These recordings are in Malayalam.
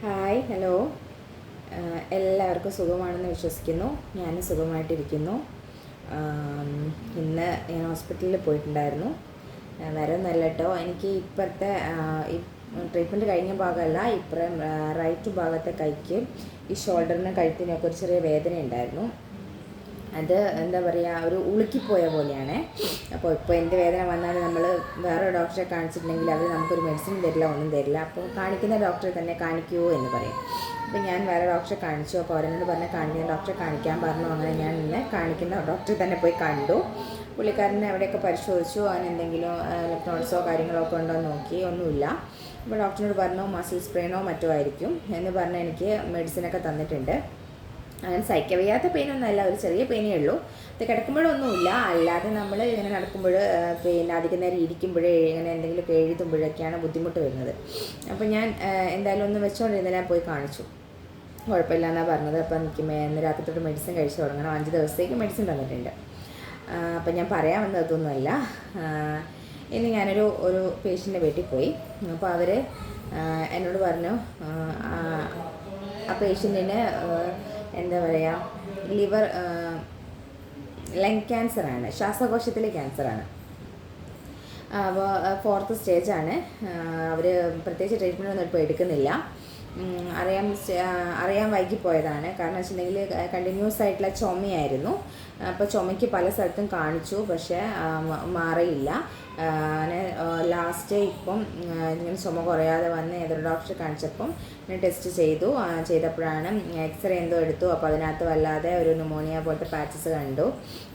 Hi hello. എല്ലാവർക്കും സുഖമാണെന്ന് വിശ്വസിക്കുന്നു. ഞാനും സുഖമായിട്ടിരിക്കുന്നു. ഇന്ന് ഞാൻ ഹോസ്പിറ്റലിൽ പോയിട്ടുണ്ടായിരുന്നു. വേറെ ഒന്നല്ല കേട്ടോ, എനിക്ക് ഇപ്പോഴത്തെ ഈ ട്രീറ്റ്മെൻറ്റ് കഴിഞ്ഞ ഭാഗമല്ല, ഇപ്പുറം റൈറ്റ് ഭാഗത്തെ കൈക്ക് ഈ ഷോൾഡറിന് കഴുത്തിനൊക്കെ ഒരു ചെറിയ വേദന ഉണ്ടായിരുന്നു. അത് എന്താ പറയുക, ഒരു ഉളുക്കിപ്പോയ പോലെയാണ്. അപ്പോൾ ഇപ്പോൾ എന്ത് വേദന വന്നാലും നമ്മൾ വേറെ ഡോക്ടറെ കാണിച്ചിട്ടുണ്ടെങ്കിൽ അവർ നമുക്കൊരു മെഡിസിൻ തരില്ല, ഒന്നും തരില്ല. അപ്പോൾ കാണിക്കുന്ന ഡോക്ടറെ തന്നെ കാണിക്കുമോ എന്ന് പറയും. അപ്പോൾ ഞാൻ വേറെ ഡോക്ടറെ കാണിച്ചു. അപ്പോൾ അവരെന്നോട് പറഞ്ഞ് കാണിക്കുന്ന ഡോക്ടറെ കാണിക്കാൻ പറഞ്ഞു. അങ്ങനെ ഞാൻ ഇന്ന് കാണിക്കുന്ന ഡോക്ടറെ തന്നെ പോയി കണ്ടു. പുള്ളിക്കാരനെ എവിടെയൊക്കെ പരിശോധിച്ചു, അതിന് എന്തെങ്കിലും ലിപ്നോട്സോ കാര്യങ്ങളോ ഒക്കെ ഉണ്ടോ എന്ന് നോക്കി. ഒന്നുമില്ല. അപ്പോൾ ഡോക്ടറിനോട് പറഞ്ഞു മസിൽ സ്പ്രെയിനോ മറ്റോ ആയിരിക്കും എന്ന് പറഞ്ഞ് എനിക്ക് മെഡിസിനൊക്കെ തന്നിട്ടുണ്ട്. അങ്ങനെ സഹിക്കാൻ വയ്യാത്ത പെയിനൊന്നുമല്ല, ഒരു ചെറിയ പെയിനേ ഉള്ളൂ. അത് കിടക്കുമ്പോഴൊന്നുമില്ല. അല്ലാതെ നമ്മൾ ഇങ്ങനെ നടക്കുമ്പോൾ പിന്നെ അധികം നേരം ഇരിക്കുമ്പോഴേ ഇങ്ങനെ എന്തെങ്കിലുമൊക്കെ എഴുതുമ്പോഴൊക്കെയാണ് ബുദ്ധിമുട്ട് വരുന്നത്. അപ്പോൾ ഞാൻ എന്തായാലും ഒന്ന് വെച്ചുകൊണ്ടിരുന്നതിനെ പോയി കാണിച്ചു. കുഴപ്പമില്ല എന്നാണ് പറഞ്ഞത്. അപ്പോൾ എനിക്ക് ഇന്ന് രാത്രി തൊട്ട് മെഡിസിൻ കഴിച്ച് തുടങ്ങണം. 5 ദിവസത്തേക്ക് മെഡിസിൻ തന്നിട്ടുണ്ട്. അപ്പം ഞാൻ പറയാൻ വന്നത് അതൊന്നുമല്ല. ഇനി ഞാനൊരു പേഷ്യൻ്റെ വീട്ടിൽ പോയി. അപ്പോൾ അവർ എന്നോട് പറഞ്ഞു ആ പേഷ്യൻറ്റിന് എന്താ പറയുക, ലങ് ക്യാൻസറാണ്, ശ്വാസകോശത്തിലെ ക്യാൻസറാണ്. അപ്പോൾ 4th സ്റ്റേജാണ്. അവർ പ്രത്യേകിച്ച് ട്രീറ്റ്മെൻറ്റ് ഒന്നും ഇപ്പോൾ എടുക്കുന്നില്ല. അറിയാൻ വൈകിപ്പോയതാണ്. കാരണം വെച്ചിട്ടുണ്ടെങ്കിൽ കണ്ടിന്യൂസ് ആയിട്ടുള്ള ചുമയായിരുന്നു. അപ്പോൾ ചുമയ്ക്ക് പല സ്ഥലത്തും കാണിച്ചു, പക്ഷേ മാറിയില്ല. അങ്ങനെ ലാസ്റ്റ് ഇപ്പം ഇങ്ങനെ ചുമ കുറയാതെ വന്ന് ഏതൊരു ഡോക്ടറെ കാണിച്ചപ്പം ടെസ്റ്റ് ചെയ്തപ്പോഴാണ് എക്സ്റേ എന്തോ എടുത്തു. അപ്പോൾ അതിനകത്ത് വല്ലാതെ ഒരു ന്യൂമോണിയ പോലത്തെ പാച്ചസ് കണ്ടു.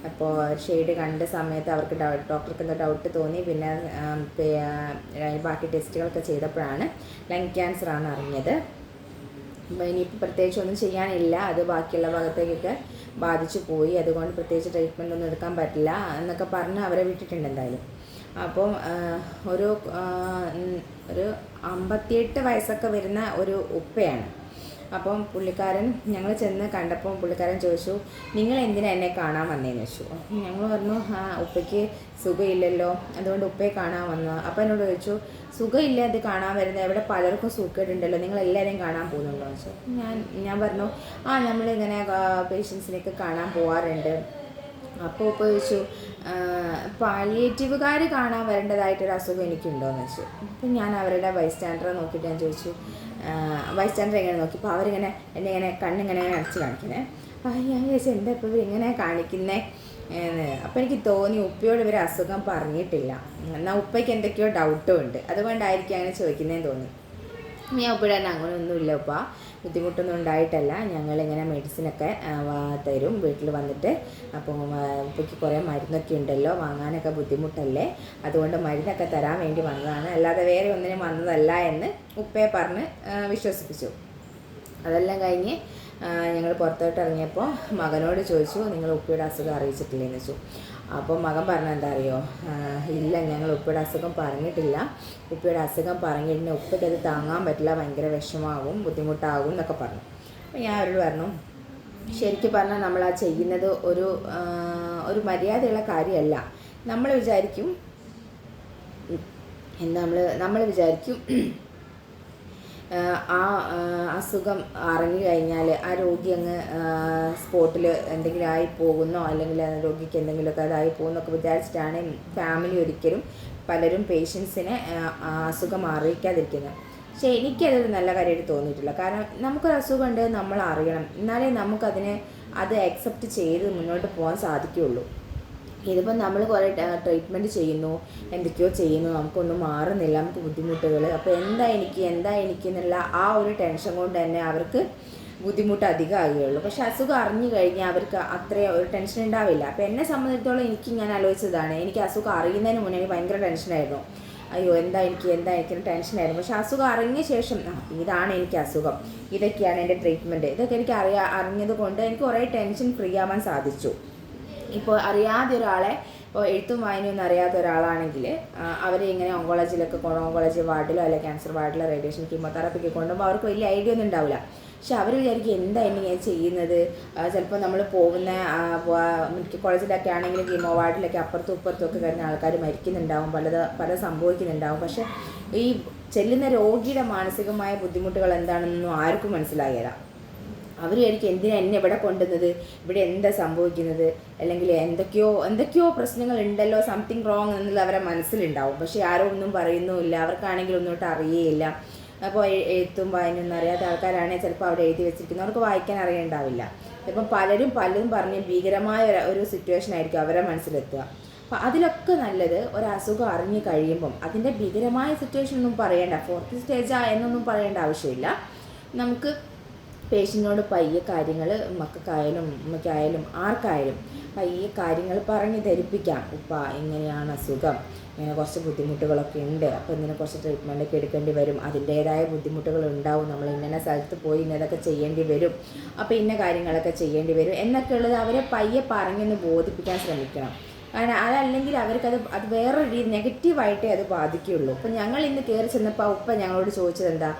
അപ്പോൾ ഷെയ്ഡ് കണ്ട സമയത്ത് അവർക്ക് ഡോക്ടർക്ക് എന്തോ ഡൗട്ട് തോന്നി. പിന്നെ ബാക്കി ടെസ്റ്റുകളൊക്കെ ചെയ്തപ്പോഴാണ് ലങ് ക്യാൻസർ ആണെന്ന് അറിഞ്ഞത്. അപ്പോൾ ഇനിയിപ്പോൾ പ്രത്യേകിച്ച് ഒന്നും ചെയ്യാനില്ല, അത് ബാക്കിയുള്ള ഭാഗത്തേക്കൊക്കെ ബാധിച്ചു പോയി. അതുകൊണ്ട് പ്രത്യേകിച്ച് ട്രീറ്റ്മെൻ്റ് ഒന്നും എടുക്കാൻ പറ്റില്ല എന്നൊക്കെ പറഞ്ഞ് അവരെ വിട്ടിട്ടുണ്ട് എന്തായാലും. അപ്പം ഒരു 58 വയസ്സൊക്കെ വരുന്ന ഒരു ഉപ്പയാണ്. അപ്പം പുള്ളിക്കാരൻ, ഞങ്ങൾ ചെന്ന് കണ്ടപ്പോൾ പുള്ളിക്കാരൻ ചോദിച്ചു, നിങ്ങൾ എന്തിനാ എന്നെ കാണാൻ വന്നതെന്ന് ചോദിച്ചു. ഞങ്ങൾ പറഞ്ഞു ഉപ്പയ്ക്ക് സുഖമില്ലല്ലോ, അതുകൊണ്ട് ഉപ്പയെ കാണാൻ വന്നു. അപ്പോൾ എന്നോട് ചോദിച്ചു, സുഖമില്ല അത് കാണാൻ വരുന്നത്, എവിടെ പലർക്കും സുഖമുണ്ടല്ലോ, നിങ്ങൾ എല്ലാവരെയും കാണാൻ പോകുന്നുണ്ടോ എന്ന് ചോദിച്ചു. ഞാൻ പറഞ്ഞു നമ്മളിങ്ങനെ പേഷ്യൻസിനെയൊക്കെ കാണാൻ പോകാറുണ്ട്. അപ്പോൾ ഉപ്പ ചോദിച്ചു, പാലിയേറ്റീവുകാർ കാണാൻ വരേണ്ടതായിട്ടൊരു അസുഖം എനിക്കുണ്ടോയെന്ന് വെച്ചു. അപ്പം ഞാൻ അവരുടെ ബൈസ്റ്റാൻഡറെ നോക്കിയിട്ട് ഞാൻ ചോദിച്ചു, ബൈസ്റ്റാൻഡർ എങ്ങനെ നോക്കി. അപ്പോൾ അവരിങ്ങനെ എന്നെ ഇങ്ങനെ കണ്ണിങ്ങനെ അടച്ച് കാണിക്കണേ. അപ്പോൾ ഞാൻ ചോദിച്ചു, എന്താ ഇപ്പോൾ ഇങ്ങനെ കാണിക്കുന്നേ എന്ന്. അപ്പോൾ എനിക്ക് തോന്നി ഉപ്പയോട് ഇവർ അസുഖം പറഞ്ഞിട്ടില്ല, എന്നാൽ ഉപ്പയ്ക്ക് എന്തൊക്കെയോ ഡൗട്ടും ഉണ്ട്, അതുകൊണ്ടായിരിക്കും അങ്ങനെ ചോദിക്കുന്നതെന്ന് തോന്നി. ഞാൻ ഉപ്പയുടെ അങ്ങനെയൊന്നുമില്ല ഉപ്പ, ബുദ്ധിമുട്ടൊന്നും ഉണ്ടായിട്ടല്ല, ഞങ്ങളിങ്ങനെ മെഡിസിനൊക്കെ തരും വീട്ടിൽ വന്നിട്ട്. അപ്പോൾ ഉപ്പയ്ക്ക് കുറേ മരുന്നൊക്കെ ഉണ്ടല്ലോ, വാങ്ങാനൊക്കെ ബുദ്ധിമുട്ടല്ലേ, അതുകൊണ്ട് മരുന്നൊക്കെ തരാൻ വേണ്ടി വന്നതാണ്, അല്ലാതെ വേറെ ഒന്നിനും വന്നതല്ല എന്ന് ഉപ്പയെ പറഞ്ഞ് വിശ്വസിപ്പിച്ചു. അതെല്ലാം കഴിഞ്ഞ് ഞങ്ങൾ പുറത്തോട്ട് ഇറങ്ങിയപ്പോൾ മകനോട് ചോദിച്ചു, നിങ്ങൾ ഉപ്പയുടെ അസുഖം അറിയിച്ചിട്ടില്ലേന്ന് വെച്ചു. അപ്പോൾ മകൻ പറഞ്ഞ എന്താ അറിയോ, ഇല്ല ഞങ്ങൾ ഉപ്പയുടെ അസുഖം പറഞ്ഞിട്ടില്ല, ഉപ്പയുടെ അസുഖം പറഞ്ഞിട്ടുണ്ടെങ്കിൽ ഉപ്പയ്ക്ക് അത് താങ്ങാൻ പറ്റില്ല, ഭയങ്കര വിഷമാവും, ബുദ്ധിമുട്ടാകും എന്നൊക്കെ പറഞ്ഞു. അപ്പോൾ ഞാൻ അവരോട് പറഞ്ഞു, ശരിക്കും പറഞ്ഞാൽ നമ്മൾ ആ ചെയ്യുന്നത് ഒരു മര്യാദയുള്ള കാര്യമല്ല. നമ്മൾ വിചാരിക്കും നമ്മൾ വിചാരിക്കും ആ അസുഖം അറിഞ്ഞു കഴിഞ്ഞാൽ ആ രോഗി അങ്ങ് സ്പോട്ടിൽ എന്തെങ്കിലും ആയി പോകുന്നോ, അല്ലെങ്കിൽ ആ രോഗിക്ക് എന്തെങ്കിലുമൊക്കെ അതായി പോകുന്നൊക്കെ വിചാരിച്ചിട്ടാണ് ഫാമിലി ഒരിക്കലും പലരും പേഷ്യൻസിനെ അസുഖം അറിയിക്കാതിരിക്കുന്നത്. പക്ഷേ എനിക്കതൊരു നല്ല കാര്യമായിട്ട് തോന്നിയിട്ടില്ല. കാരണം നമുക്കൊരു അസുഖം ഉണ്ട്, നമ്മൾ അറിയണം, എന്നാലേ അത് അക്സെപ്റ്റ് ചെയ്ത് മുന്നോട്ട് പോകാൻ സാധിക്കുകയുള്ളൂ. ഇതിപ്പോൾ നമ്മൾ കുറേ ട്രീറ്റ്മെൻറ്റ് ചെയ്യുന്നു, എന്തൊക്കെയോ ചെയ്യുന്നു, നമുക്കൊന്നും മാറുന്നില്ല, നമുക്ക് ബുദ്ധിമുട്ടുകൾ. അപ്പോൾ എന്താ എനിക്ക് എന്നുള്ള ആ ഒരു ടെൻഷൻ കൊണ്ട് തന്നെ അവർക്ക് ബുദ്ധിമുട്ട് അധികം ആകുകയുള്ളൂ. പക്ഷെ അസുഖം അറിഞ്ഞു കഴിഞ്ഞാൽ അവർക്ക് അത്രയും ഒരു ടെൻഷൻ ഉണ്ടാവില്ല. അപ്പോൾ എന്നെ സംബന്ധിച്ചിടത്തോളം ഞാൻ ആലോചിച്ചതാണ്, എനിക്ക് അസുഖം അറിയുന്നതിന് മുന്നേ എനിക്ക് ഭയങ്കര ടെൻഷനായിരുന്നു. അയ്യോ എന്താ എനിക്ക് ടെൻഷനായിരുന്നു. പക്ഷെ അസുഖം അറിഞ്ഞ ശേഷം ഇതാണ് എനിക്ക് അസുഖം, ഇതൊക്കെയാണ് എൻ്റെ ട്രീറ്റ്മെൻറ്റ്, ഇതൊക്കെ എനിക്ക് അറിഞ്ഞത് കൊണ്ട് എനിക്ക് കുറേ ടെൻഷൻ ഫ്രീ ആവാൻ സാധിച്ചു. ഇപ്പോൾ അറിയാതെ ഒരാളെ, ഇപ്പോൾ എഴുത്തും വായനയൊന്നും അറിയാത്ത ഒരാളാണെങ്കിൽ അവരെ ഇങ്ങനെ ഓങ്കോളജി വാർഡിലോ അല്ലെങ്കിൽ ക്യാൻസർ വാർഡിലോ റേഡിയേഷൻ കീമോതെറാപ്പിക്ക് കൊണ്ടുപോകുമ്പോൾ അവർക്ക് വലിയ ഐഡിയ ഒന്നും ഉണ്ടാവില്ല. പക്ഷെ അവർ വിചാരിക്കും എന്താ ഞാൻ ചെയ്യുന്നത്. ചിലപ്പോൾ നമ്മൾ പോകുന്ന മെഡിക്കൽ കോളേജിലൊക്കെ ആണെങ്കിൽ കീമോ വാർഡിലൊക്കെ അപ്പുറത്തും ഇപ്പുറത്തും ഒക്കെ കഴിഞ്ഞ ആൾക്കാർ മരിക്കുന്നുണ്ടാവും, പല സംഭവിക്കുന്നുണ്ടാവും. പക്ഷേ ഈ ചെല്ലുന്ന രോഗിയുടെ മാനസികമായ ബുദ്ധിമുട്ടുകൾ എന്താണെന്നൊന്നും ആർക്കും മനസ്സിലാകില്ല. അവർ എനിക്ക് എന്തിനാ എന്നെ ഇവിടെ കൊണ്ടുവന്നത്, ഇവിടെ എന്താ സംഭവിക്കുന്നത്, അല്ലെങ്കിൽ എന്തൊക്കെയോ പ്രശ്നങ്ങൾ ഉണ്ടല്ലോ, സംതിങ് റോങ് എന്നുള്ളത് അവരെ മനസ്സിലുണ്ടാവും. പക്ഷേ ആരും ഒന്നും പറയുന്നുമില്ല. അവർക്കാണെങ്കിൽ ഒന്നോട്ട് അറിയേയില്ല. അപ്പോൾ എഴുത്തും വായനയൊന്നും അറിയാത്ത ആൾക്കാരാണെങ്കിൽ ചിലപ്പോൾ അവിടെ എഴുതി വെച്ചിരിക്കുന്നത് അവർക്ക് വായിക്കാൻ അറിയണ്ടാവില്ല. ഇപ്പം പലരും പറഞ്ഞ് ഭീകരമായ ഒരു സിറ്റുവേഷൻ ആയിരിക്കും അവരെ മനസ്സിലെത്തുക. അപ്പം അതിലൊക്കെ നല്ലത് ഒരു അസുഖം അറിഞ്ഞു കഴിയുമ്പം അതിൻ്റെ ഭീകരമായ സിറ്റുവേഷൻ ഒന്നും പറയേണ്ട, 4th സ്റ്റേജാ എന്നൊന്നും പറയേണ്ട ആവശ്യമില്ല. നമുക്ക് പേഷ്യൻറ്റിനോട് പയ്യെ കാര്യങ്ങൾ, മക്കൾക്കായാലും ഉമ്മയ്ക്കായാലും ആർക്കായാലും പയ്യെ കാര്യങ്ങൾ പറഞ്ഞ് ധരിപ്പിക്കാം. ഉപ്പ ഇങ്ങനെയാണ് അസുഖം, ഇങ്ങനെ കുറച്ച് ബുദ്ധിമുട്ടുകളൊക്കെ ഉണ്ട്, അപ്പോൾ ഇതിന് കുറച്ച് ട്രീറ്റ്മെൻറ്റൊക്കെ എടുക്കേണ്ടി വരും, അതിൻ്റേതായ ബുദ്ധിമുട്ടുകൾ ഉണ്ടാവും, നമ്മൾ ഇന്ന സ്ഥലത്ത് പോയി ഇന്നതൊക്കെ ചെയ്യേണ്ടി വരും, അപ്പോൾ ഇന്ന കാര്യങ്ങളൊക്കെ ചെയ്യേണ്ടി വരും എന്നൊക്കെ ഉള്ളത് അവരെ പയ്യെ പറഞ്ഞൊന്ന് ബോധിപ്പിക്കാൻ ശ്രമിക്കണം. കാരണം അതല്ലെങ്കിൽ അവർക്കത് വേറൊരു രീതി നെഗറ്റീവായിട്ടേ അത് ബാധിക്കുകയുള്ളൂ. അപ്പം ഞങ്ങൾ ഇന്ന് കയറി ചെന്നപ്പോൾ ഉപ്പ ഞങ്ങളോട് ചോദിച്ചത് എന്താ,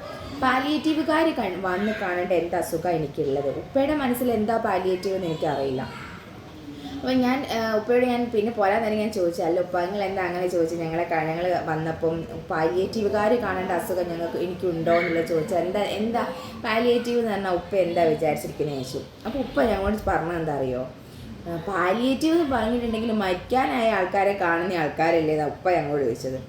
പാലിയേറ്റീവുകാർ വന്ന് കാണേണ്ട എന്ത് അസുഖമാണ് എനിക്കുള്ളത്, ഉപ്പയുടെ മനസ്സിൽ എന്താ പാലിയേറ്റീവ് എന്ന് എനിക്കറിയില്ല. അപ്പോൾ ഉപ്പയോട് പിന്നെ പോരാൻ തന്നെ ഞാൻ ചോദിച്ചു, അല്ല ഉപ്പ നിങ്ങൾ എന്താ അങ്ങനെ ചോദിച്ചു, ഞങ്ങൾ വന്നപ്പം പാലിയേറ്റീവുകാർ കാണേണ്ട അസുഖം എനിക്കുണ്ടോ എന്നുള്ളത് ചോദിച്ചാൽ എന്താ പാലിയേറ്റീവ് എന്ന് പറഞ്ഞാൽ ഉപ്പ എന്താ വിചാരിച്ചിരിക്കുന്നത് ചോദിച്ചു. അപ്പോൾ ഉപ്പ ഞങ്ങളോട് പറഞ്ഞത് എന്താ അറിയോ, പാലിയേറ്റീവ് എന്ന് പറഞ്ഞിട്ടുണ്ടെങ്കിൽ മരിക്കാനായ ആൾക്കാരെ കാണുന്ന ആൾക്കാരല്ലേ എന്നാ ഉപ്പ ഞങ്ങളോട് ചോദിച്ചത്.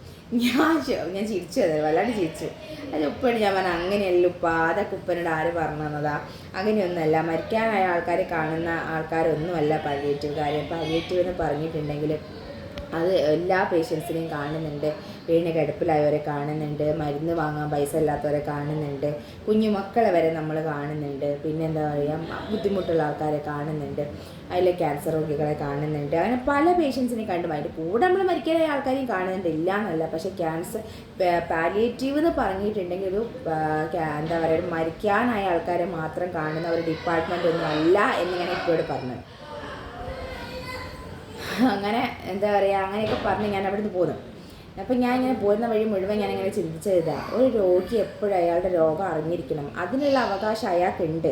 ഞാൻ ചിരിച്ചു, അത് വല്ലാണ്ട് ചിരിച്ചു. അത് ഉപ്പയോട് ഞാൻ പറഞ്ഞു, അങ്ങനെയല്ല ഉപ്പ, അതൊക്കെ ഉപ്പനോട് ആര് പറഞ്ഞു തന്നതാ, അങ്ങനെയൊന്നുമല്ല, മരിക്കാനായ ആൾക്കാരെ കാണുന്ന ആൾക്കാരൊന്നുമല്ല പാലിയേറ്റീവ് എന്ന് പറഞ്ഞിട്ടുണ്ടെങ്കിൽ അത് എല്ലാ പേഷ്യൻസിനെയും കാണുന്നുണ്ട്. വീടിന് കിടപ്പിലായവരെ കാണുന്നുണ്ട്, മരുന്ന് വാങ്ങാൻ പൈസ ഇല്ലാത്തവരെ കാണുന്നുണ്ട്, കുഞ്ഞു മക്കളെ വരെ നമ്മൾ കാണുന്നുണ്ട്, പിന്നെ എന്താ പറയുക ബുദ്ധിമുട്ടുള്ള ആൾക്കാരെ കാണുന്നുണ്ട്, അതിലെ ക്യാൻസർ രോഗികളെ കാണുന്നുണ്ട്, അങ്ങനെ പല പേഷ്യൻസിനെയും കണ്ടു. അതിൻ്റെ കൂടെ നമ്മൾ മരിക്കാനായ ആൾക്കാരെയും കാണുന്നുണ്ട്, ഇല്ല എന്നല്ല. പക്ഷേ പാലിയേറ്റീവ് എന്ന് പറഞ്ഞിട്ടുണ്ടെങ്കിൽ എന്താ പറയുക മരിക്കാനായ ആൾക്കാരെ മാത്രം കാണുന്ന ഒരു ഡിപ്പാർട്ട്മെൻ്റ് ഒന്നും അല്ല എന്ന് ഞാൻ ഇപ്പോഴും പറഞ്ഞത്. അങ്ങനെ എന്താ പറയുക അങ്ങനെയൊക്കെ പറഞ്ഞ് ഞാൻ അവിടെ നിന്ന് പോന്നു. അപ്പം ഞാൻ ഇങ്ങനെ പോരുന്ന വഴി മുഴുവൻ ഞാനിങ്ങനെ ചിന്തിച്ചതാ, ഒരു രോഗി എപ്പോഴും അയാളുടെ രോഗം അറിഞ്ഞിരിക്കണം, അതിനുള്ള അവകാശം അയാൾക്കുണ്ട്.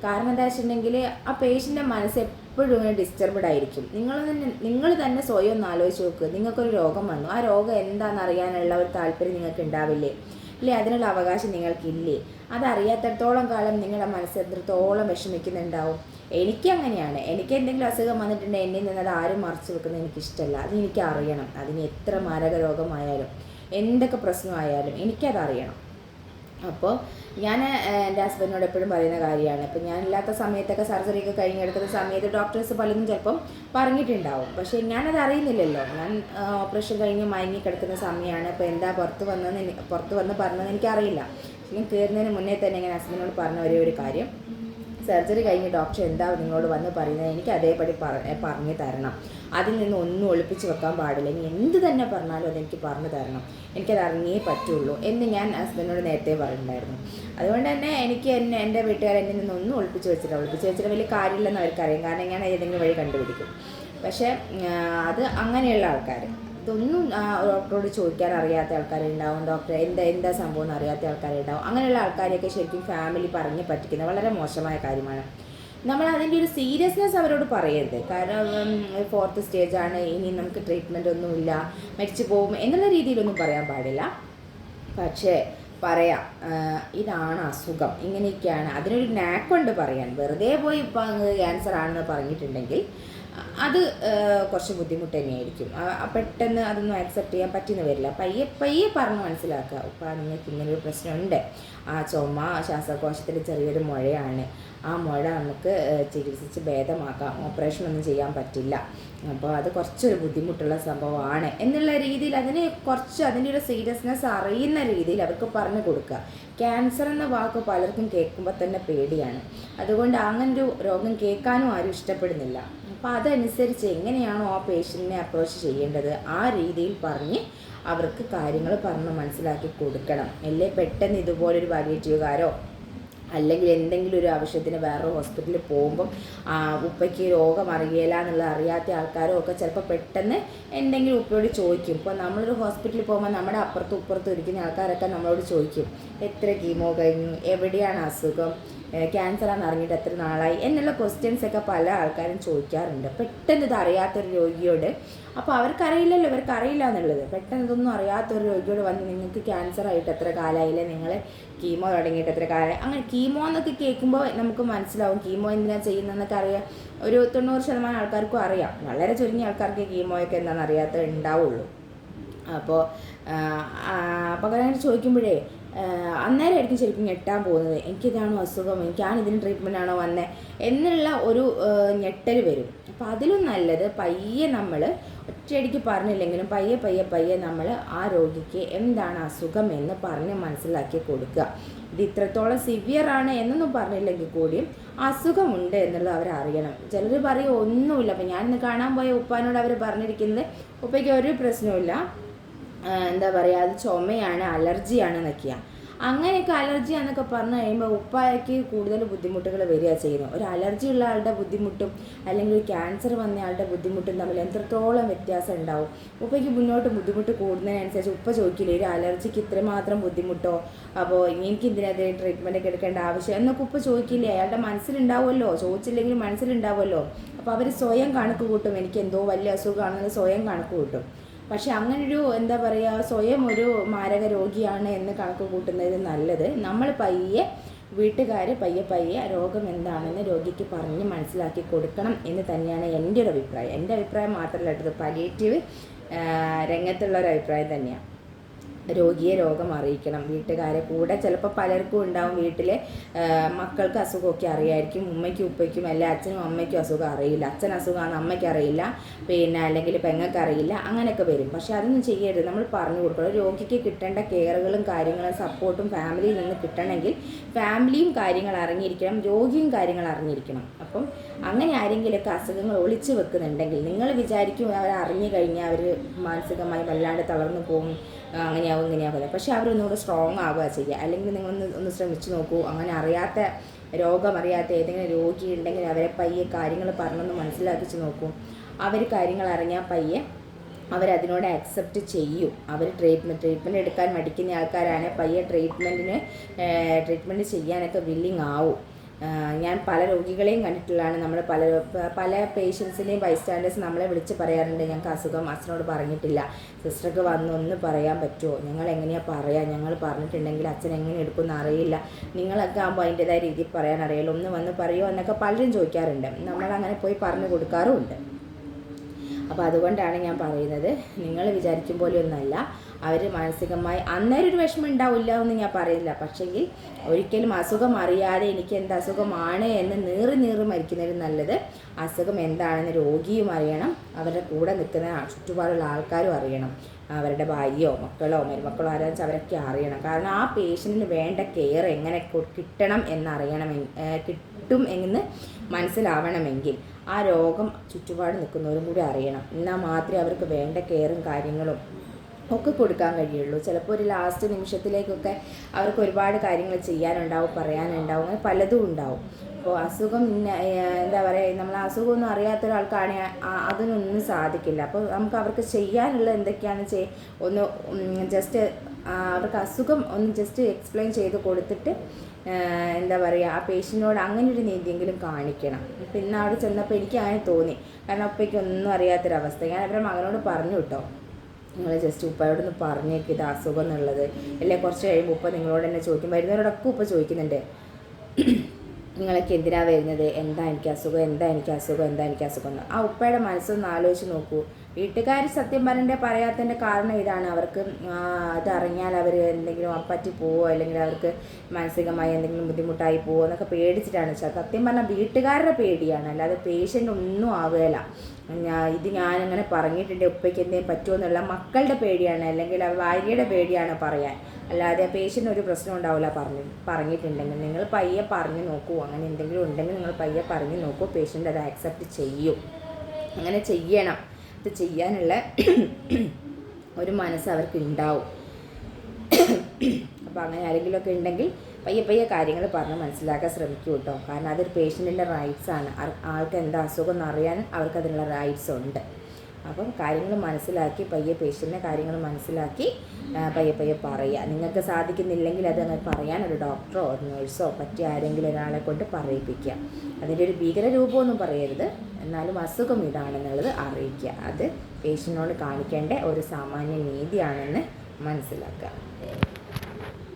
കാരണം എന്താ വെച്ചിട്ടുണ്ടെങ്കിൽ ആ പേഷ്യൻ്റെ മനസ്സ് എപ്പോഴും ഇങ്ങനെ ഡിസ്റ്റർബ്ഡ് ആയിരിക്കും. നിങ്ങൾ തന്നെ സ്വയം ഒന്ന് ആലോചിച്ച് നോക്ക്, നിങ്ങൾക്കൊരു രോഗം വന്നു, ആ രോഗം എന്താണെന്ന് അറിയാനുള്ള ഒരു താല്പര്യം നിങ്ങൾക്ക് ഉണ്ടാവില്ലേ, അല്ലേ? അതിനുള്ള അവകാശം നിങ്ങൾക്കില്ലേ? അതറിയാത്തടത്തോളം കാലം നിങ്ങളുടെ മനസ്സ് എത്രത്തോളം വിഷമിക്കുന്നുണ്ടാവും. എനിക്കങ്ങനെയാണ്. എനിക്ക് എന്തെങ്കിലും അസുഖം വന്നിട്ടുണ്ടെങ്കിൽ എന്നിൽ നിന്ന് അത് ആരും മറച്ചു വെക്കുന്നത് എനിക്കിഷ്ടമല്ല. അതെനിക്ക് അറിയണം. അതിന് എത്ര മാരക രോഗമായാലും എന്തൊക്കെ പ്രശ്നമായാലും എനിക്കതറിയണം. അപ്പോൾ ഞാൻ എൻ്റെ ഹസ്ബൻഡിനോട് എപ്പോഴും പറയുന്ന കാര്യമാണ്, ഇപ്പം ഞാനില്ലാത്ത സമയത്തൊക്കെ സർജറിയൊക്കെ കഴിഞ്ഞെടുക്കുന്ന സമയത്ത് ഡോക്ടേഴ്സ് പലതും ചിലപ്പം പറഞ്ഞിട്ടുണ്ടാവും, പക്ഷേ ഞാനത് അറിയുന്നില്ലല്ലോ. ഞാൻ ഓപ്പറേഷൻ കഴിഞ്ഞ് മയങ്ങി കിടക്കുന്ന സമയമാണ്. ഇപ്പോൾ എന്താ പുറത്ത് വന്ന് പറഞ്ഞതെന്ന് എനിക്കറിയില്ല. ഞാൻ കയറുന്നതിന് മുന്നേ തന്നെ ഞാൻ ഹസ്ബൻഡിനോട് പറഞ്ഞ ഒരു കാര്യം, സർജറി കഴിഞ്ഞ് ഡോക്ടർ എന്താ നിങ്ങളോട് വന്ന് പറയുന്നത് എനിക്ക് അതേപടി പറഞ്ഞു തരണം. അതിൽ നിന്ന് ഒന്നും ഒളിപ്പിച്ച് വെക്കാൻ പാടില്ല. ഇനി എന്ത് തന്നെ പറഞ്ഞാലും അതെനിക്ക് പറഞ്ഞു തരണം, എനിക്കത് അറിഞ്ഞേ പറ്റുള്ളൂ എന്ന് ഞാൻ ഹസ്ബൻഡിനോട് നേരത്തെ പറഞ്ഞിട്ടുണ്ടായിരുന്നു. അതുകൊണ്ട് തന്നെ എനിക്ക് എൻ്റെ വീട്ടുകാർ എന്നിൽ നിന്ന് ഒന്നും ഒളിപ്പിച്ച് വെച്ചിട്ട് വലിയ കാര്യമില്ലെന്ന് അവർക്കറിയാം. കാരണം ഞാൻ ഏതെങ്കിലും വഴി കണ്ടുപിടിക്കും. പക്ഷേ അത് അങ്ങനെയുള്ള ആൾക്കാർ, ഇതൊന്നും ഡോക്ടറോട് ചോദിക്കാൻ അറിയാത്ത ആൾക്കാരുണ്ടാവും, ഡോക്ടർ എന്താ സംഭവം എന്ന് അറിയാത്ത ആൾക്കാരുണ്ടാവും. അങ്ങനെയുള്ള ആൾക്കാരെയൊക്കെ ശരിക്കും ഫാമിലി പറഞ്ഞ് പറ്റിക്കുന്നത് വളരെ മോശമായ കാര്യമാണ്. നമ്മൾ അതിൻ്റെ ഒരു സീരിയസ്നെസ് അവരോട് പറയരുത്. കാരണം 4th സ്റ്റേജാണ്, ഇനി നമുക്ക് ട്രീറ്റ്മെൻ്റ് ഒന്നുമില്ല, മരിച്ചു പോകും എന്നുള്ള രീതിയിലൊന്നും പറയാൻ പാടില്ല. പക്ഷേ പറയാം, ഇതാണ് അസുഖം, ഇങ്ങനെയൊക്കെയാണ്, അതിനൊരു നാക്കുണ്ട് പറയാൻ. വെറുതെ പോയി ഇപ്പം ക്യാൻസർ ആണെന്ന് പറഞ്ഞിട്ടുണ്ടെങ്കിൽ അത് കുറച്ച് ബുദ്ധിമുട്ട് തന്നെയായിരിക്കും. പെട്ടെന്ന് അതൊന്നും ആക്സെപ്റ്റ് ചെയ്യാൻ പറ്റുന്ന വരില്ല. പയ്യെ പറഞ്ഞ് മനസ്സിലാക്കുക, ഉപ്പാ നിങ്ങൾക്ക് ഇങ്ങനൊരു പ്രശ്നമുണ്ട്, ആ ചുമ ശ്വാസകോശത്തിൽ ചെറിയൊരു മുഴയാണ്, ആ മുഴ നമുക്ക് ചികിത്സിച്ച് ഭേദമാക്കാം, ഓപ്പറേഷനൊന്നും ചെയ്യാൻ പറ്റില്ല, അപ്പോൾ അത് കുറച്ചൊരു ബുദ്ധിമുട്ടുള്ള സംഭവമാണ് എന്നുള്ള രീതിയിൽ അതിൻ്റെ ഒരു സീരിയസ്നെസ് അറിയുന്ന രീതിയിൽ അവർക്ക് പറഞ്ഞു കൊടുക്കുക. ക്യാൻസർ എന്ന വാക്ക് പലർക്കും കേൾക്കുമ്പോൾ തന്നെ പേടിയാണ്. അതുകൊണ്ട് അങ്ങനൊരു രോഗം കേൾക്കാനും ആരും ഇഷ്ടപ്പെടുന്നില്ല. അപ്പോൾ അതനുസരിച്ച് എങ്ങനെയാണോ ആ പേഷ്യൻറ്റിനെ അപ്രോച്ച് ചെയ്യേണ്ടത് ആ രീതിയിൽ പറഞ്ഞ് അവർക്ക് കാര്യങ്ങൾ പറഞ്ഞ് മനസ്സിലാക്കി കൊടുക്കണം. അല്ലേ പെട്ടെന്ന് ഇതുപോലൊരു പാലിയേറ്റീവുകാരോ അല്ലെങ്കിൽ എന്തെങ്കിലും ഒരു ആവശ്യത്തിന് വേറൊരു ഹോസ്പിറ്റലിൽ പോകുമ്പം ഉപ്പയ്ക്ക് രോഗം അറിയില്ല എന്നുള്ളത് അറിയാത്ത ആൾക്കാരും ഒക്കെ ചിലപ്പോൾ പെട്ടെന്ന് എന്തെങ്കിലും ഉപ്പയോട് ചോദിക്കും. ഇപ്പോൾ നമ്മളൊരു ഹോസ്പിറ്റലിൽ പോകുമ്പോൾ നമ്മുടെ അപ്പുറത്തും ഇപ്പുറത്തും ഇരിക്കുന്ന ആൾക്കാരൊക്കെ നമ്മളോട് ചോദിക്കും, എത്ര കീമോ കഴിഞ്ഞു, എവിടെയാണ് അസുഖം, ക്യാൻസറാണെന്ന് അറിഞ്ഞിട്ട് എത്ര നാളായി എന്നുള്ള ക്വസ്റ്റ്യൻസൊക്കെ പല ആൾക്കാരും ചോദിക്കാറുണ്ട്. പെട്ടെന്ന് ഇത് അറിയാത്തൊരു രോഗിയോട്, അപ്പോൾ അവർക്കറിയില്ലല്ലോ, ഇവർക്കറിയില്ല എന്നുള്ളത്. പെട്ടെന്ന് ഇതൊന്നും അറിയാത്തൊരു രോഗിയോട് വന്ന് നിങ്ങൾക്ക് ക്യാൻസറായിട്ട് എത്ര കാലമായില്ലേ, നിങ്ങൾ കീമോ തുടങ്ങിയിട്ട് എത്ര കാലമായി, അങ്ങനെ കീമോ എന്നൊക്കെ കേൾക്കുമ്പോൾ നമുക്ക് മനസ്സിലാവും കീമോ എന്തിനാണ് ചെയ്യുന്നതെന്നൊക്കെ അറിയാം. ഒരു 90% ആൾക്കാർക്കും അറിയാം. വളരെ ചുരുങ്ങിയ ആൾക്കാർക്ക് കീമോയൊക്കെ എന്താണെന്ന് അറിയാത്തത് ഉണ്ടാവുള്ളൂ. അപ്പോൾ അങ്ങനെ ചോദിക്കുമ്പോഴേ അന്നേരമായിരിക്കും ശരിക്കും ഞെട്ടാൻ പോകുന്നത്. എനിക്കിതാണോ അസുഖം, എനിക്കാണിതിന് ട്രീറ്റ്മെൻറ്റാണോ വന്നത് എന്നുള്ള ഒരു ഞെട്ടൽ വരും. അപ്പോൾ അതിലും നല്ലത് പയ്യെ നമ്മൾ ഒറ്റയടിക്ക് പറഞ്ഞില്ലെങ്കിലും പയ്യെ നമ്മൾ ആ രോഗിക്ക് എന്താണ് അസുഖം എന്ന് പറഞ്ഞ് മനസ്സിലാക്കി കൊടുക്കുക. ഇത് ഇത്രത്തോളം സിവിയറാണ് എന്നൊന്നും പറഞ്ഞില്ലെങ്കിൽ കൂടിയും അസുഖമുണ്ട് എന്നുള്ളത് അവരറിയണം. ചിലർ പറയും ഒന്നുമില്ല. അപ്പോൾ ഞാനിന്ന് കാണാൻ പോയ ഉപ്പാനോട് അവർ പറഞ്ഞിരിക്കുന്നത് ഉപ്പയ്ക്ക് ഒരു പ്രശ്നമില്ല, എന്താ പറയുക, അത് ചുമയാണ്, അലർജിയാണ് എന്നൊക്കെയാണ്. അങ്ങനെയൊക്കെ അലർജിയാണെന്നൊക്കെ പറഞ്ഞു കഴിയുമ്പോൾ ഉപ്പായ്ക്ക് കൂടുതൽ ബുദ്ധിമുട്ടുകൾ വരിക ചെയ്യുന്നു. ഒരു അലർജി ഉള്ള ആളുടെ ബുദ്ധിമുട്ടും അല്ലെങ്കിൽ ക്യാൻസർ വന്ന ആളുടെ ബുദ്ധിമുട്ടും തമ്മിൽ എത്രത്തോളം വ്യത്യാസം ഉണ്ടാവും. ഉപ്പയ്ക്ക് മുന്നോട്ട് ബുദ്ധിമുട്ട് കൂടുന്നതിനനുസരിച്ച് ഉപ്പ ചോദിക്കില്ലേ ഒരു അലർജിക്ക് ഇത്രമാത്രം ബുദ്ധിമുട്ടോ, അപ്പോൾ എനിക്ക് ഇതിനെതിരെ ട്രീറ്റ്മെൻറ്റൊക്കെ എടുക്കേണ്ട ആവശ്യം എന്നൊക്കെ ഉപ്പ ചോദിക്കില്ലേ. അയാളുടെ മനസ്സിലുണ്ടാവുമല്ലോ, ചോദിച്ചില്ലെങ്കിലും മനസ്സിലുണ്ടാവുമല്ലോ. അപ്പോൾ അവർ സ്വയം കണക്ക് കൂട്ടും, എനിക്ക് എന്തോ വലിയ അസുഖമാണെന്ന് സ്വയം കണക്ക് കൂട്ടും. പക്ഷെ അങ്ങനൊരു എന്താ പറയുക, സ്വയം ഒരു മാരക രോഗിയാണ് എന്ന് കണക്ക് കൂട്ടുന്നത് നല്ലത്. നമ്മൾ വീട്ടുകാർ പയ്യെ രോഗം എന്താണെന്ന് രോഗിക്ക് പറഞ്ഞ് മനസ്സിലാക്കി കൊടുക്കണം എന്ന് തന്നെയാണ് എൻ്റെ ഒരു അഭിപ്രായം. എൻ്റെ അഭിപ്രായം മാത്രമല്ല കേട്ടത്, പാലിയേറ്റീവ് രംഗത്തുള്ള ഒരു അഭിപ്രായം തന്നെയാണ്. രോഗിയെ രോഗം അറിയിക്കണം, വീട്ടുകാരെ കൂടെ. ചിലപ്പോൾ പലർക്കും ഉണ്ടാവും വീട്ടിൽ മക്കൾക്ക് അസുഖമൊക്കെ അറിയായിരിക്കും, ഉമ്മയ്ക്കും ഉപ്പയ്ക്കും അല്ല അച്ഛനും അമ്മയ്ക്കും അസുഖം അറിയില്ല, അച്ഛൻ അസുഖമാണെന്ന് അമ്മയ്ക്ക് അറിയില്ല, പിന്നെ അല്ലെങ്കിൽ പെങ്ങൾക്ക് അറിയില്ല, അങ്ങനെയൊക്കെ വരും. പക്ഷെ അതൊന്നും ചെയ്യരുത്, നമ്മൾ പറഞ്ഞു കൊടുക്കണം. രോഗിക്ക് കിട്ടേണ്ട കെയറുകളും കാര്യങ്ങളും സപ്പോർട്ടും ഫാമിലിയിൽ നിന്ന് കിട്ടണമെങ്കിൽ ഫാമിലിയും കാര്യങ്ങൾ അറിഞ്ഞിരിക്കണം, രോഗിയും കാര്യങ്ങൾ അറിഞ്ഞിരിക്കണം. അപ്പം അങ്ങനെ ആരെങ്കിലുമൊക്കെ അസുഖങ്ങൾ ഒളിച്ചു വെക്കുന്നുണ്ടെങ്കിൽ നിങ്ങൾ വിചാരിക്കും അവർ അറിഞ്ഞു കഴിഞ്ഞാൽ അവർ മാനസികമായി വല്ലാണ്ട് തളർന്നു പോകും, അങ്ങനെയാവും ഇങ്ങനെയാകുന്നത്. പക്ഷേ അവരൊന്നുകൂടെ സ്ട്രോങ് ആവുക ചെയ്യുക. അല്ലെങ്കിൽ നിങ്ങളൊന്ന് ശ്രമിച്ചു നോക്കൂ. അങ്ങനെ രോഗമറിയാത്ത ഏതെങ്കിലും രോഗി ഉണ്ടെങ്കിൽ അവരെ പയ്യെ കാര്യങ്ങൾ പറഞ്ഞൊന്ന് മനസ്സിലാക്കിച്ച് നോക്കൂ. അവർ കാര്യങ്ങൾ അറിഞ്ഞാൽ പയ്യെ അവരതിനോട് അക്സെപ്റ്റ് ചെയ്യും. അവർ ട്രീറ്റ്മെൻറ്റ് എടുക്കാൻ മടിക്കുന്ന ആൾക്കാരാണ് പയ്യെ ട്രീറ്റ്മെൻറ്റ് ചെയ്യാനൊക്കെ വില്ലിങ് ആവും. ഞാൻ പല രോഗികളെയും കണ്ടിട്ടുള്ളതാണ്. നമ്മൾ പല പേഷ്യൻസിനെയും ബൈസ്റ്റാൻഡേഴ്സ് നമ്മളെ വിളിച്ച് പറയാറുണ്ട്, ഞങ്ങൾക്ക് അസുഖം അച്ഛനോട് പറഞ്ഞിട്ടില്ല, സിസ്റ്റർക്ക് വന്ന് ഒന്ന് പറയാൻ പറ്റുമോ, ഞങ്ങൾ എങ്ങനെയാണ് പറയുക, ഞങ്ങൾ പറഞ്ഞിട്ടുണ്ടെങ്കിൽ അച്ഛൻ എങ്ങനെ എടുക്കുമെന്ന് അറിയില്ല, നിങ്ങളൊക്കെ ആകുമ്പോൾ അതിൻ്റെതായ രീതിയിൽ പറയാൻ അറിയില്ല, ഒന്ന് വന്ന് പറയുമോ എന്നൊക്കെ പലരും ചോദിക്കാറുണ്ട്. നമ്മളങ്ങനെ പോയി പറഞ്ഞു കൊടുക്കാറുമുണ്ട്. അപ്പോൾ അതുകൊണ്ടാണ് ഞാൻ പറയുന്നത്, നിങ്ങൾ വിചാരിക്കും പോലെ ഒന്നല്ല. അവർ മാനസികമായി അന്നേരം ഒരു വിഷമം ഉണ്ടാവില്ല എന്ന് ഞാൻ പറയില്ല. പക്ഷെങ്കിൽ ഒരിക്കലും അസുഖം അറിയാതെ എനിക്ക് എന്ത് അസുഖമാണ് എന്ന് നീറി മരിക്കുന്നതിന് നല്ലത് അസുഖം എന്താണെന്ന് രോഗിയും അറിയണം, അവരുടെ കൂടെ നിൽക്കുന്ന ചുറ്റുപാടുള്ള ആൾക്കാരും അറിയണം. അവരുടെ ഭാര്യയോ മക്കളോ മരുമക്കളോ ആരാന്ന് വെച്ചാൽ അവരൊക്കെ അറിയണം. കാരണം ആ പേഷ്യൻറ്റിന് വേണ്ട കെയർ എങ്ങനെ കിട്ടണം കിട്ടും എന്ന് മനസ്സിലാവണമെങ്കിൽ ആ രോഗം ചുറ്റുപാട് നിൽക്കുന്നവരും കൂടി അറിയണം. എന്നാൽ മാത്രമേ അവർക്ക് വേണ്ട കെയറും കാര്യങ്ങളും ഒക്കെ കൊടുക്കാൻ കഴിയുള്ളൂ. ചിലപ്പോൾ ഒരു ലാസ്റ്റ് നിമിഷത്തിലേക്കൊക്കെ അവർക്ക് ഒരുപാട് കാര്യങ്ങൾ ചെയ്യാനുണ്ടാവും, പറയാനുണ്ടാവും, അങ്ങനെ പലതും ഉണ്ടാവും. അപ്പോൾ അസുഖം എന്താ പറയുക, നമ്മൾ അസുഖമൊന്നും അറിയാത്ത ഒരാൾക്കാണെങ്കിൽ അതിനൊന്നും സാധിക്കില്ല. അപ്പോൾ നമുക്ക് അവർക്ക് ചെയ്യാനുള്ളത് എന്തൊക്കെയാണെന്ന് ഒന്ന് ജസ്റ്റ് അവർക്ക് അസുഖം ഒന്ന് ജസ്റ്റ് എക്സ്പ്ലെയിൻ ചെയ്ത് കൊടുത്തിട്ട് എന്താ പറയുക, ആ പേഷ്യൻറ്റിനോട് അങ്ങനെ ഒരു നീതിയെങ്കിലും കാണിക്കണം. അപ്പോൾ ഇന്ന് അവിടെ ചെന്നപ്പോൾ എനിക്ക് അങ്ങനെ തോന്നി. കാരണം ഉപ്പയ്ക്കൊന്നും അറിയാത്തൊരവസ്ഥ. ഞാൻ അവരുടെ മകനോട് പറഞ്ഞു കേട്ടോ, നിങ്ങൾ ജസ്റ്റ് ഉപ്പയോടൊന്ന് പറഞ്ഞേക്ക് ഇത് അസുഖം എന്നുള്ളത്. അല്ലെങ്കിൽ കുറച്ച് കഴിയുമ്പോൾ ഉപ്പ നിങ്ങളോട് തന്നെ ചോദിക്കും, വരുന്നവരോടൊക്കെ ഉപ്പ ചോദിക്കുന്നുണ്ട്, നിങ്ങളൊക്കെ എന്തിനാണ് വരുന്നത്, എന്താ എനിക്ക് അസുഖം എന്ന്. ആ ഉപ്പയുടെ മനസ്സൊന്ന് ആലോചിച്ച് നോക്കൂ. വീട്ടുകാർ സത്യം പറയാത്തതിൻ്റെ കാരണം ഇതാണ്. അവർക്ക് അതറിഞ്ഞാൽ അവർ എന്തെങ്കിലും പറ്റിപ്പോവോ അല്ലെങ്കിൽ അവർക്ക് മാനസികമായി എന്തെങ്കിലും ബുദ്ധിമുട്ടായി പോവോ എന്നൊക്കെ പേടിച്ചിട്ടാണ്. സത്യം പറഞ്ഞാൽ വീട്ടുകാരുടെ പേടിയാണ്, അല്ലാതെ പേഷ്യൻ്റ് ഒന്നും ആവുകയില്ല. ഞാനങ്ങനെ പറഞ്ഞിട്ടുണ്ട് ഉപ്പയ്ക്ക് എന്തെങ്കിലും പറ്റുമോ എന്നുള്ള മക്കളുടെ പേടിയാണ്, അല്ലെങ്കിൽ ഭാര്യയുടെ പേടിയാണ് പറയാൻ. അല്ലാതെ പേഷ്യൻ്റ് ഒരു പ്രശ്നം ഉണ്ടാവില്ല പറഞ്ഞിട്ടുണ്ടെങ്കിൽ. നിങ്ങൾ പയ്യെ പറഞ്ഞു നോക്കൂ. അങ്ങനെ എന്തെങ്കിലും ഉണ്ടെങ്കിൽ നിങ്ങൾ പയ്യെ പറഞ്ഞു നോക്കൂ. പേഷ്യൻ്റ് അത് ആക്സെപ്റ്റ് ചെയ്യും. അങ്ങനെ ചെയ്യണം. ഇത് ചെയ്യാനുള്ള ഒരു മനസ്സ് അവർക്ക് ഉണ്ടാവും. അപ്പോൾ അങ്ങനെ ആരെങ്കിലുമൊക്കെ ഉണ്ടെങ്കിൽ പയ്യെ കാര്യങ്ങൾ പറഞ്ഞ് മനസ്സിലാക്കാൻ ശ്രമിക്കൂ കേട്ടോ. കാരണം അതൊരു പേഷ്യൻറ്റിൻ്റെ റൈറ്റ്സാണ്. ആൾക്ക് എന്താ അസുഖം എന്നറിയാൻ അവർക്കതിനുള്ള റൈറ്റ്സ് ഉണ്ട്. അപ്പം കാര്യങ്ങൾ മനസ്സിലാക്കി പയ്യെ പേഷ്യൻറ്റിനെ കാര്യങ്ങൾ മനസ്സിലാക്കി പയ്യെ പയ്യെ പറയുക. നിങ്ങൾക്ക് സാധിക്കുന്നില്ലെങ്കിൽ അത് അങ്ങനെ പറയാൻ ഒരു ഡോക്ടറോ ഒരു നേഴ്സോ പറ്റിയ ആരെങ്കിലും ഒരാളെ കൊണ്ട് പറയിപ്പിക്കുക. അതിൻ്റെ ഒരു ഭീകര രൂപമൊന്നും പറയരുത്, എന്നാലും അസുഖം ഇതാണെന്നുള്ളത് അറിയിക്കുക. അത് പേഷ്യൻറ്റിനോട് കാണിക്കേണ്ട ഒരു സാമാന്യ നീതിയാണെന്ന് മനസ്സിലാക്കുക.